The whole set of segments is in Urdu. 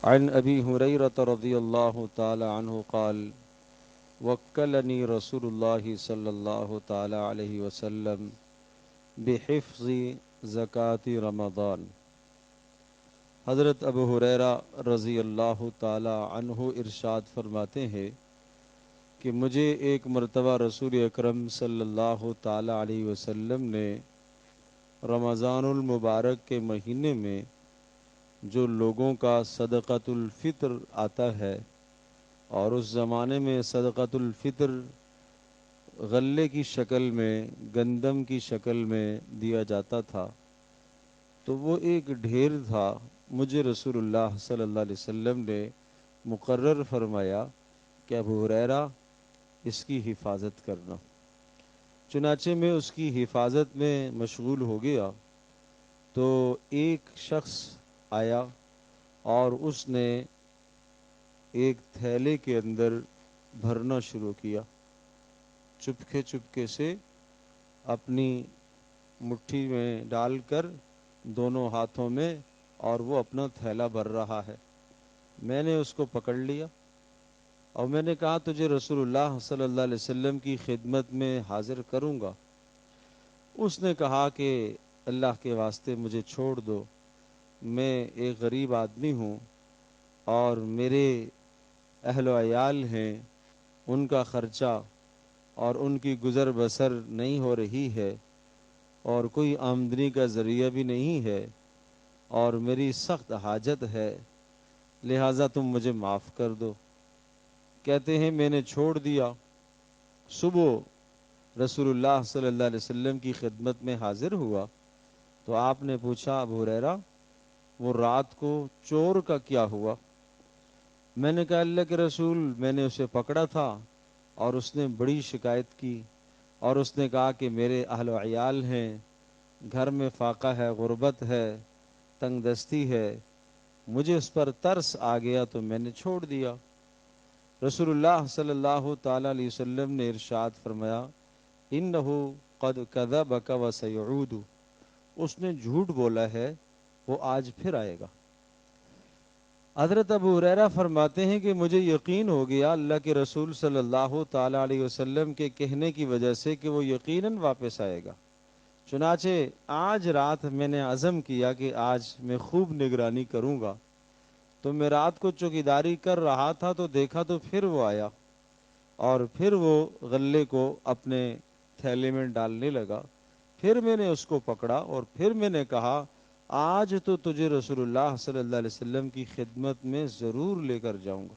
عن ابی ہریرہ رضی اللہ تعالی عنہ قال وکلنی رسول اللہ صلی اللہ تعالی علیہ وسلم بحفظ زکوٰۃ رمضان۔ حضرت ابو ہریرہ رضی اللہ تعالی عنہ ارشاد فرماتے ہیں کہ مجھے ایک مرتبہ رسول اکرم صلی اللہ تعالی علیہ وسلم نے رمضان المبارک کے مہینے میں جو لوگوں کا صدقۃ الفطر آتا ہے، اور اس زمانے میں صدقۃ الفطر غلے کی شکل میں، گندم کی شکل میں دیا جاتا تھا، تو وہ ایک ڈھیر تھا۔ مجھے رسول اللہ صلی اللہ علیہ وسلم نے مقرر فرمایا کہ ابو ہریرہ اس کی حفاظت کرنا۔ چنانچہ میں اس کی حفاظت میں مشغول ہو گیا تو ایک شخص آیا اور اس نے ایک تھیلے کے اندر بھرنا شروع کیا، چپکے سے اپنی مٹھی میں ڈال کر دونوں ہاتھوں میں، اور وہ اپنا تھیلا بھر رہا ہے۔ میں نے اس کو پکڑ لیا اور میں نے کہا تجھے رسول اللہ صلی اللہ علیہ وسلم کی خدمت میں حاضر کروں گا۔ اس نے کہا کہ اللہ کے واسطے مجھے چھوڑ دو، میں ایک غریب آدمی ہوں اور میرے اہل و عیال ہیں، ان کا خرچہ اور ان کی گزر بسر نہیں ہو رہی ہے، اور کوئی آمدنی کا ذریعہ بھی نہیں ہے، اور میری سخت حاجت ہے، لہٰذا تم مجھے معاف کر دو۔ کہتے ہیں میں نے چھوڑ دیا۔ صبح رسول اللہ صلی اللہ علیہ وسلم کی خدمت میں حاضر ہوا تو آپ نے پوچھا ابو ہریرہ وہ رات کو چور کا کیا ہوا؟ میں نے کہا اللہ کے رسول، میں نے اسے پکڑا تھا اور اس نے بڑی شکایت کی، اور اس نے کہا کہ میرے اہل و عیال ہیں، گھر میں فاقہ ہے، غربت ہے، تنگ دستی ہے، مجھے اس پر ترس آ گیا تو میں نے چھوڑ دیا۔ رسول اللہ صلی اللہ تعالی علیہ وسلم نے ارشاد فرمایا انہو قد کذبک وسیعود، اس نے جھوٹ بولا ہے، وہ آج پھر آئے گا۔ حضرت ابو ہریرہ فرماتے ہیں کہ مجھے یقین ہو گیا اللہ کے رسول صلی اللہ تعالی علیہ وسلم کے کہنے کی وجہ سے کہ وہ یقیناً واپس آئے گا۔ چنانچہ آج رات میں نے عزم کیا کہ آج میں خوب نگرانی کروں گا، تو میں رات کو چوکیداری کر رہا تھا تو دیکھا تو پھر وہ آیا، اور پھر وہ غلے کو اپنے تھیلے میں ڈالنے لگا۔ پھر میں نے اس کو پکڑا اور پھر میں نے کہا آج تو تجھے رسول اللہ صلی اللہ علیہ وسلم کی خدمت میں ضرور لے کر جاؤں گا۔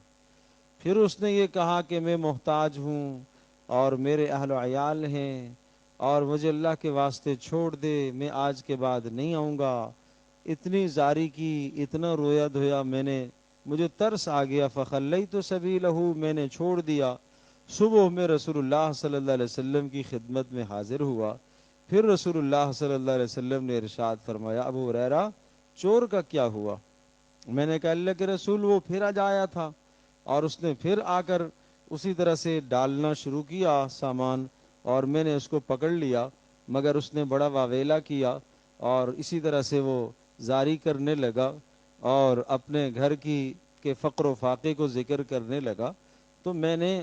پھر اس نے یہ کہا کہ میں محتاج ہوں اور میرے اہل و عیال ہیں، اور مجھے اللہ کے واسطے چھوڑ دے، میں آج کے بعد نہیں آؤں گا۔ اتنی زاری کی، اتنا رویا دھویا میں نے، مجھے ترس آ گیا، فخلیت سبیلہ، میں نے چھوڑ دیا۔ صبح میں رسول اللہ صلی اللہ علیہ وسلم کی خدمت میں حاضر ہوا۔ پھر رسول اللہ صلی اللہ علیہ وسلم نے ارشاد فرمایا ابو ہریرہ چور کا کیا ہوا؟ میں نے کہا اللہ کے رسول وہ پھر آج آیا تھا، اور اس نے پھر آ کر اسی طرح سے ڈالنا شروع کیا سامان، اور میں نے اس کو پکڑ لیا، مگر اس نے بڑا واویلا کیا اور اسی طرح سے وہ زاری کرنے لگا اور اپنے گھر کے فقر و فاقے کو ذکر کرنے لگا، تو میں نے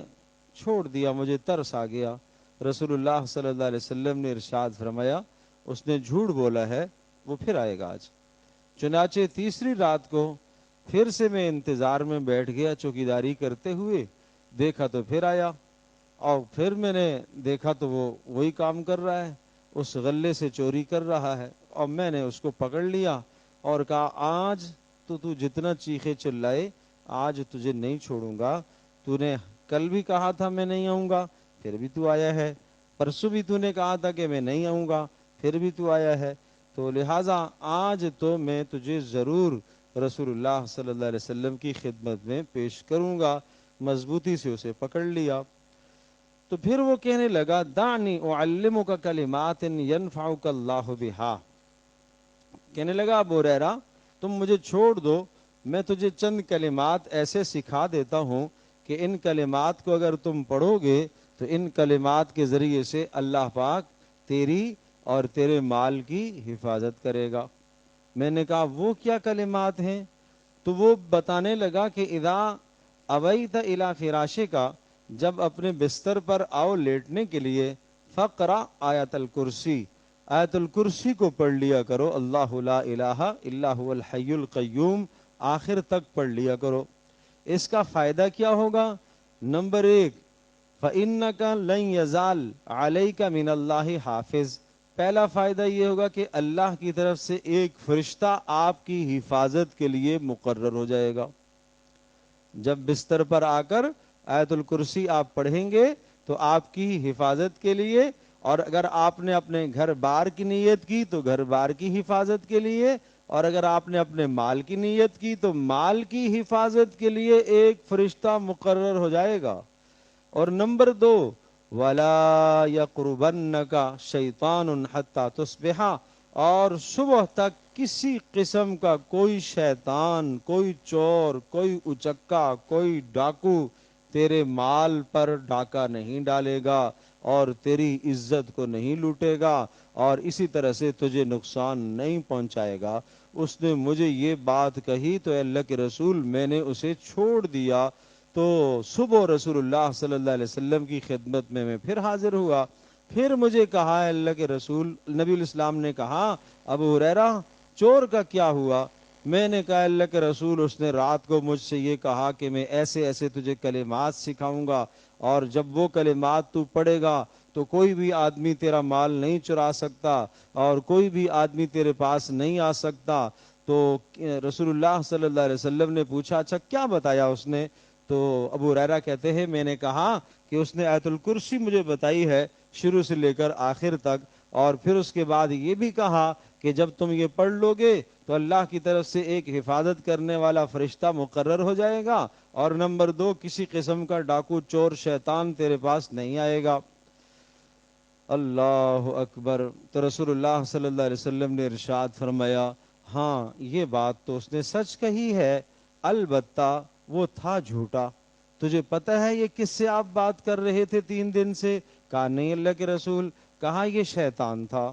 چھوڑ دیا، مجھے ترس آ گیا۔ رسول اللہ صلی اللہ علیہ وسلم نے ارشاد فرمایا اس نے جھوٹ بولا ہے، وہ پھر آئے گا آج۔ چنانچہ تیسری رات کو پھر سے میں انتظار میں بیٹھ گیا چوکیداری کرتے ہوئے، دیکھا تو پھر آیا، اور پھر میں نے دیکھا تو وہ وہی کام کر رہا ہے، اس غلے سے چوری کر رہا ہے، اور میں نے اس کو پکڑ لیا اور کہا آج تو جتنا چیخے چلائے آج تجھے نہیں چھوڑوں گا۔ تو نے کل بھی کہا تھا میں نہیں آؤں گا، پھر بھی تو آیا ہے، پرسوں بھی تو نے کہا تھا کہ میں نہیں آؤں گا، پھر بھی تو آیا ہے، تو لہٰذا آج تو میں تجھے ضرور رسول اللہ صلی اللہ علیہ وسلم کی خدمت میں پیش کروں گا۔ مضبوطی سے اسے پکڑ لیا۔ تو پھر وہ کہنے لگا دعنی اعلمک کلمات ینفعک اللہ بہا، کہنے لگا ابو ہریرہ تم مجھے چھوڑ دو، میں تجھے چند کلمات ایسے سکھا دیتا ہوں کہ ان کلمات کو اگر تم پڑھو گے تو ان کلمات کے ذریعے سے اللہ پاک تیری اور تیرے مال کی حفاظت کرے گا۔ میں نے کہا وہ کیا کلمات ہیں؟ تو وہ بتانے لگا کہ اذا اویت الی فراشک، جب اپنے بستر پر آؤ لیٹنے کے لیے، فقرا آیت الکرسی، آیت الکرسی کو پڑھ لیا کرو، اللہ لا الہ الا هو الحی القیوم، آخر تک پڑھ لیا کرو۔ اس کا فائدہ کیا ہوگا؟ نمبر ایک، فَإِنَّكَ لَن يَزَالَ عَلَيْكَ مِنَ اللَّهِ حافظ، پہلا فائدہ یہ ہوگا کہ اللہ کی طرف سے ایک فرشتہ آپ کی حفاظت کے لیے مقرر ہو جائے گا۔ جب بستر پر آ کر آیت الکرسی آپ پڑھیں گے تو آپ کی حفاظت کے لیے، اور اگر آپ نے اپنے گھر بار کی نیت کی تو گھر بار کی حفاظت کے لیے، اور اگر آپ نے اپنے مال کی نیت کی تو مال کی حفاظت کے لیے ایک فرشتہ مقرر ہو جائے گا۔ اور نمبر دو، وَلَا يَقْرُبَنَّكَ شَيْطَانٌ حَتَّى تُصْبِحَ، اور صبح تک کسی قسم کا کوئی شیطان، کوئی چور، کوئی اچکا، کوئی ڈاکو تیرے مال پر ڈاکہ نہیں ڈالے گا اور تیری عزت کو نہیں لوٹے گا اور اسی طرح سے تجھے نقصان نہیں پہنچائے گا۔ اس نے مجھے یہ بات کہی تو اے اللہ کے رسول میں نے اسے چھوڑ دیا۔ تو صبح رسول اللہ صلی اللہ علیہ وسلم کی خدمت میں پھر حاضر ہوا، پھر مجھے کہا ہے اللہ کے رسول، نبی الاسلام نے کہا ابو ہریرہ چور کا کیا ہوا؟ میں نے کہا اللہ کے رسول اس نے رات کو مجھ سے یہ کہا کہ میں ایسے ایسے تجھے کلمات سکھاؤں گا، اور جب وہ کلمات تو پڑھے گا تو کوئی بھی آدمی تیرا مال نہیں چرا سکتا اور کوئی بھی آدمی تیرے پاس نہیں آ سکتا۔ تو رسول اللہ صلی اللہ علیہ وسلم نے پوچھا اچھا کیا بتایا اس نے؟ تو ابو ہریرہ کہتے ہیں میں نے کہا کہ اس نے آیت الکرسی مجھے بتائی ہے شروع سے لے کر آخر تک، اور پھر اس کے بعد یہ بھی کہا کہ جب تم یہ پڑھ لو گے تو اللہ کی طرف سے ایک حفاظت کرنے والا فرشتہ مقرر ہو جائے گا، اور نمبر دو کسی قسم کا ڈاکو چور شیطان تیرے پاس نہیں آئے گا۔ اللہ اکبر۔ تو رسول اللہ صلی اللہ علیہ وسلم نے ارشاد فرمایا ہاں یہ بات تو اس نے سچ کہی ہے، البتہ وہ تھا جھوٹا۔ تجھے پتہ ہے یہ کس سے آپ بات کر رہے تھے 3 دن سے؟ کہا نہیں اللہ کے رسول۔ کہا یہ شیطان تھا،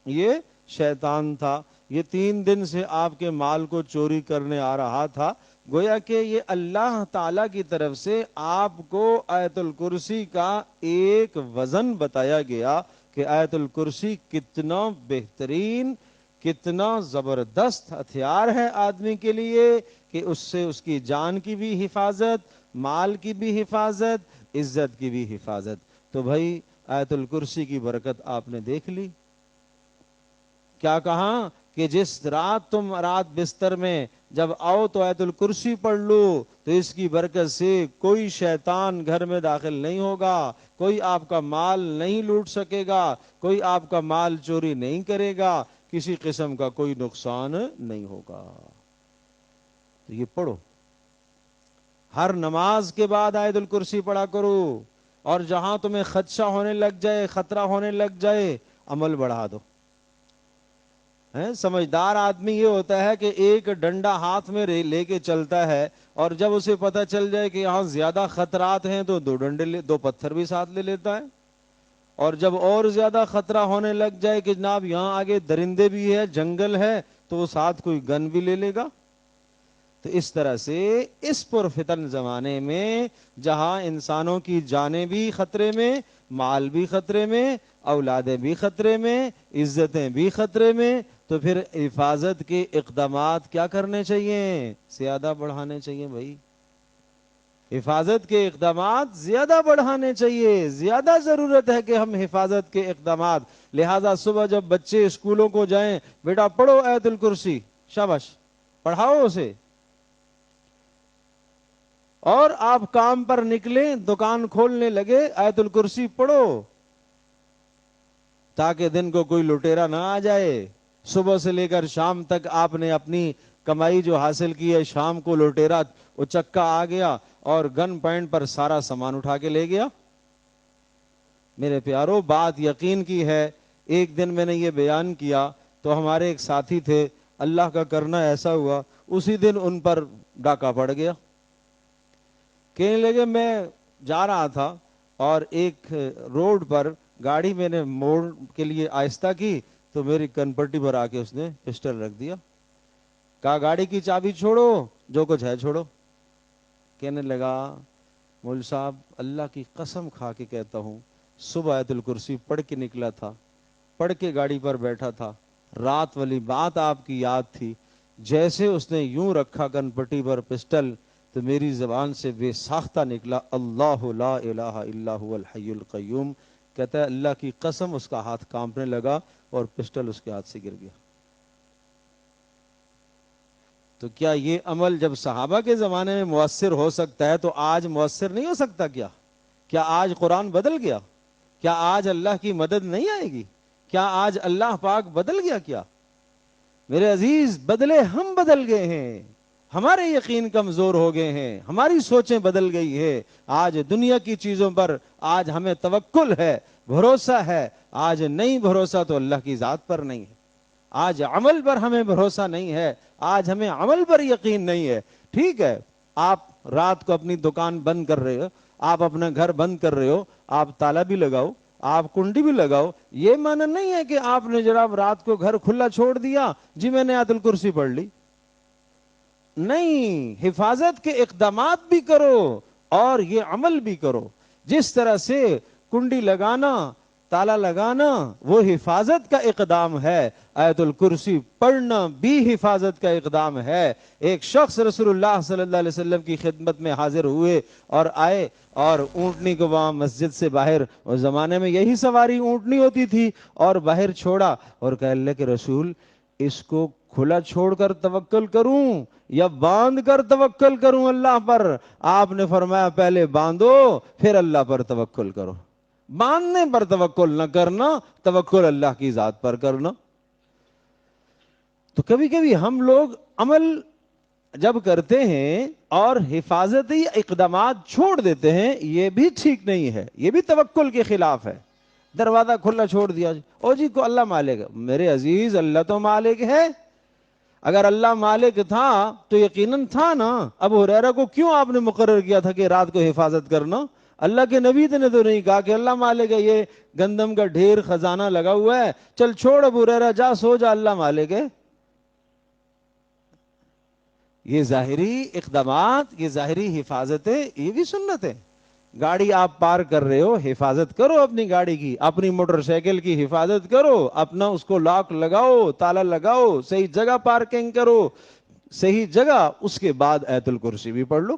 یہ شیطان تھا، یہ 3 دن سے آپ کے مال کو چوری کرنے آ رہا تھا۔ گویا کہ یہ اللہ تعالی کی طرف سے آپ کو آیت الکرسی کا ایک وزن بتایا گیا کہ آیت الکرسی کتنا بہترین، کتنا زبردست ہتھیار ہے آدمی کے لیے کہ اس سے اس کی جان کی بھی حفاظت، مال کی بھی حفاظت، عزت کی بھی حفاظت۔ تو بھائی آیت الکرسی کی برکت آپ نے دیکھ لی۔ کیا کہا کہ جس رات تم رات بستر میں جب آؤ تو آیت الکرسی پڑھ لو تو اس کی برکت سے کوئی شیطان گھر میں داخل نہیں ہوگا، کوئی آپ کا مال نہیں لوٹ سکے گا، کوئی آپ کا مال چوری نہیں کرے گا، کسی قسم کا کوئی نقصان نہیں ہوگا۔ تو یہ پڑھو، ہر نماز کے بعد آیت الکرسی پڑھا کرو، اور جہاں تمہیں خدشہ ہونے لگ جائے، خطرہ ہونے لگ جائے، عمل بڑھا دو۔ سمجھدار آدمی یہ ہوتا ہے کہ ایک ڈنڈا ہاتھ میں لے کے چلتا ہے، اور جب اسے پتہ چل جائے کہ یہاں زیادہ خطرات ہیں تو 2 ڈنڈے 2 پتھر بھی ساتھ لے لیتا ہے، اور جب اور زیادہ خطرہ ہونے لگ جائے کہ جناب یہاں آگے درندے بھی ہے، جنگل ہے، تو وہ ساتھ کوئی گن بھی لے لے گا۔ تو اس طرح سے اس پرفتن زمانے میں جہاں انسانوں کی جانیں بھی خطرے میں، مال بھی خطرے میں، اولادیں بھی خطرے میں، عزتیں بھی خطرے میں، تو پھر حفاظت کے اقدامات کیا کرنے چاہیے؟ زیادہ بڑھانے چاہیے بھائی، حفاظت کے اقدامات زیادہ بڑھانے چاہیے، زیادہ ضرورت ہے کہ ہم حفاظت کے اقدامات، لہذا صبح جب بچے اسکولوں کو جائیں بیٹا پڑھو آیت الکرسی، شاباش پڑھاؤ اسے، اور آپ کام پر نکلیں دکان کھولنے لگے آیت الکرسی پڑھو تاکہ دن کو کوئی لٹیرا نہ آ جائے۔ صبح سے لے کر شام تک آپ نے اپنی کمائی جو حاصل کی ہے، شام کو لٹیرا اچکا آ گیا اور گن پوائنٹ پر سارا سامان اٹھا کے لے گیا۔ میرے پیارو بات یقین کی ہے، ایک دن میں نے یہ بیان کیا تو ہمارے ایک ساتھی تھے، اللہ کا کرنا ایسا ہوا اسی دن ان پر ڈاکہ پڑ گیا۔ کہنے لگے میں جا رہا تھا اور ایک روڈ پر گاڑی میں نے موڑ کے لیے آہستہ کی تو میری کن پٹی پر آ کے اس نے پسٹل رکھ دیا۔ کہا گاڑی کی چابی چھوڑو، جو کچھ ہے چھوڑو۔ کہنے لگا مول صاحب اللہ کی قسم کھا کے کہتا ہوں صبح آیت الکرسی پڑھ کے نکلا تھا، پڑھ کے گاڑی پر بیٹھا تھا، رات والی بات آپ کی یاد تھی، جیسے اس نے یوں رکھا کن پٹی پر پسٹل تو میری زبان سے بے ساختہ نکلا اللہ لا الہ الا هو الحی القیوم۔ کہتا ہے اللہ کی قسم اس کا ہاتھ کانپنے لگا اور پسٹل اس کے ہاتھ سے گر گیا۔ تو کیا یہ عمل جب صحابہ کے زمانے میں مؤثر ہو سکتا ہے تو آج مؤثر نہیں ہو سکتا؟ کیا آج قرآن بدل گیا؟ کیا آج اللہ کی مدد نہیں آئے گی؟ کیا آج اللہ پاک بدل گیا؟ کیا میرے عزیز بدلے ہم بدل گئے ہیں، ہمارے یقین کمزور ہو گئے ہیں، ہماری سوچیں بدل گئی ہے۔ آج دنیا کی چیزوں پر آج ہمیں توکل ہے، بھروسہ ہے، آج نہیں بھروسہ تو اللہ کی ذات پر نہیں ہے۔ آج عمل پر ہمیں بھروسہ نہیں ہے، آج ہمیں عمل پر یقین نہیں ہے۔ ٹھیک ہے آپ رات کو اپنی دکان بند کر رہے ہو، آپ اپنا گھر بند کر رہے ہو، آپ تالا بھی لگاؤ، آپ کنڈی بھی لگاؤ، یہ معنی نہیں ہے کہ آپ نے جناب رات کو گھر کھلا چھوڑ دیا جی میں نے آیت الکرسی پڑھ لی۔ نہیں، حفاظت کے اقدامات بھی کرو اور یہ عمل بھی کرو۔ جس طرح سے کنڈی لگانا، تالا لگانا وہ حفاظت کا اقدام ہے، آیت الکرسی پڑھنا بھی حفاظت کا اقدام ہے۔ ایک شخص رسول اللہ صلی اللہ علیہ وسلم کی خدمت میں حاضر ہوئے اور آئے اور اونٹنی کو وہاں مسجد سے باہر، اس زمانے میں یہی سواری اونٹنی ہوتی تھی، اور باہر چھوڑا اور کہا اللہ کے رسول اس کو کھلا چھوڑ کر توکل کروں یا باندھ کر توکل کروں اللہ پر؟ آپ نے فرمایا پہلے باندھو پھر اللہ پر توکل کرو۔ باندھنے پر توکل نہ کرنا، توکل اللہ کی ذات پر کرنا۔ تو کبھی کبھی ہم لوگ عمل جب کرتے ہیں اور حفاظتی اقدامات چھوڑ دیتے ہیں، یہ بھی ٹھیک نہیں ہے، یہ بھی توکل کے خلاف ہے۔ دروازہ کھلا چھوڑ دیا او جی کو اللہ مالک ہے۔ میرے عزیز اللہ تو مالک ہے، اگر اللہ مالک تھا تو یقیناً تھا نا، ابو ہریرہ کو کیوں آپ نے مقرر کیا تھا کہ رات کو حفاظت کرنا؟ اللہ کے نبی نے تو نہیں کہا کہ اللہ مالک ہے، یہ گندم کا ڈھیر خزانہ لگا ہوا ہے چل چھوڑ ابو ہریرہ جا سو جا، اللہ مالک ہے۔ یہ ظاہری اقدامات، یہ ظاہری حفاظتیں، یہ بھی سنت ہے۔ گاڑی آپ پار کر رہے ہو، حفاظت کرو اپنی گاڑی کی، اپنی موٹر سائیکل کی حفاظت کرو، اپنا اس کو لاک لگاؤ، تالا لگاؤ، صحیح جگہ پارکنگ کرو، صحیح جگہ، اس کے بعد آیت الکرسی بھی پڑھ لو۔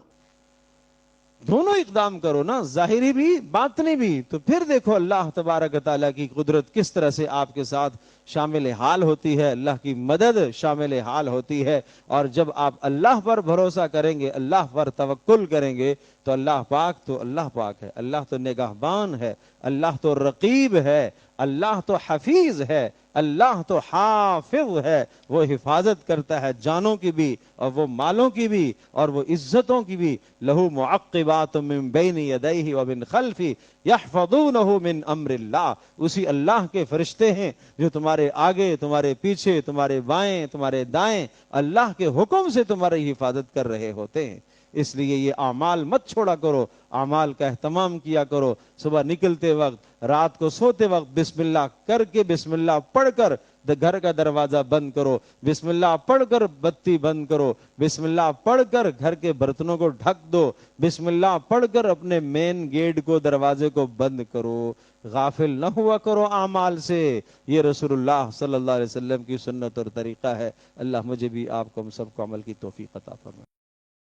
دونوں اقدام کرو نا، ظاہری بھی باطنی بھی، تو پھر دیکھو اللہ تبارک و تعالیٰ کی قدرت کس طرح سے آپ کے ساتھ شامل حال ہوتی ہے، اللہ کی مدد شامل حال ہوتی ہے۔ اور جب آپ اللہ پر بھروسہ کریں گے، اللہ پر توکل کریں گے تو اللہ پاک ہے، اللہ تو نگہبان ہے، اللہ تو رقیب ہے، اللہ تو حفیظ ہے، اللہ تو حافظ ہے۔ وہ حفاظت کرتا ہے جانوں کی بھی اور وہ مالوں کی بھی اور وہ عزتوں کی بھی۔ لہو معقبات من بین یدیہ ومن خلفہ یحفظونہ من امر اللہ۔ اسی اللہ کے فرشتے ہیں جو تمہارے آگے، تمہارے پیچھے، تمہارے بائیں، تمہارے دائیں اللہ کے حکم سے تمہاری حفاظت کر رہے ہوتے ہیں۔ اس لیے یہ اعمال مت چھوڑا کرو، اعمال کا اہتمام کیا کرو۔ صبح نکلتے وقت، رات کو سوتے وقت بسم اللہ کر کے، بسم اللہ پڑھ کر گھر کا دروازہ بند کرو، بسم اللہ پڑھ کر بتی بند کرو، بسم اللہ پڑھ کر گھر کے برتنوں کو ڈھک دو، بسم اللہ پڑھ کر اپنے مین گیٹ کو، دروازے کو بند کرو۔ غافل نہ ہوا کرو اعمال سے۔ یہ رسول اللہ صلی اللہ علیہ وسلم کی سنت اور طریقہ ہے۔ اللہ مجھے بھی، آپ کو، ہم سب کو عمل کی توفیق عطا فرمائے۔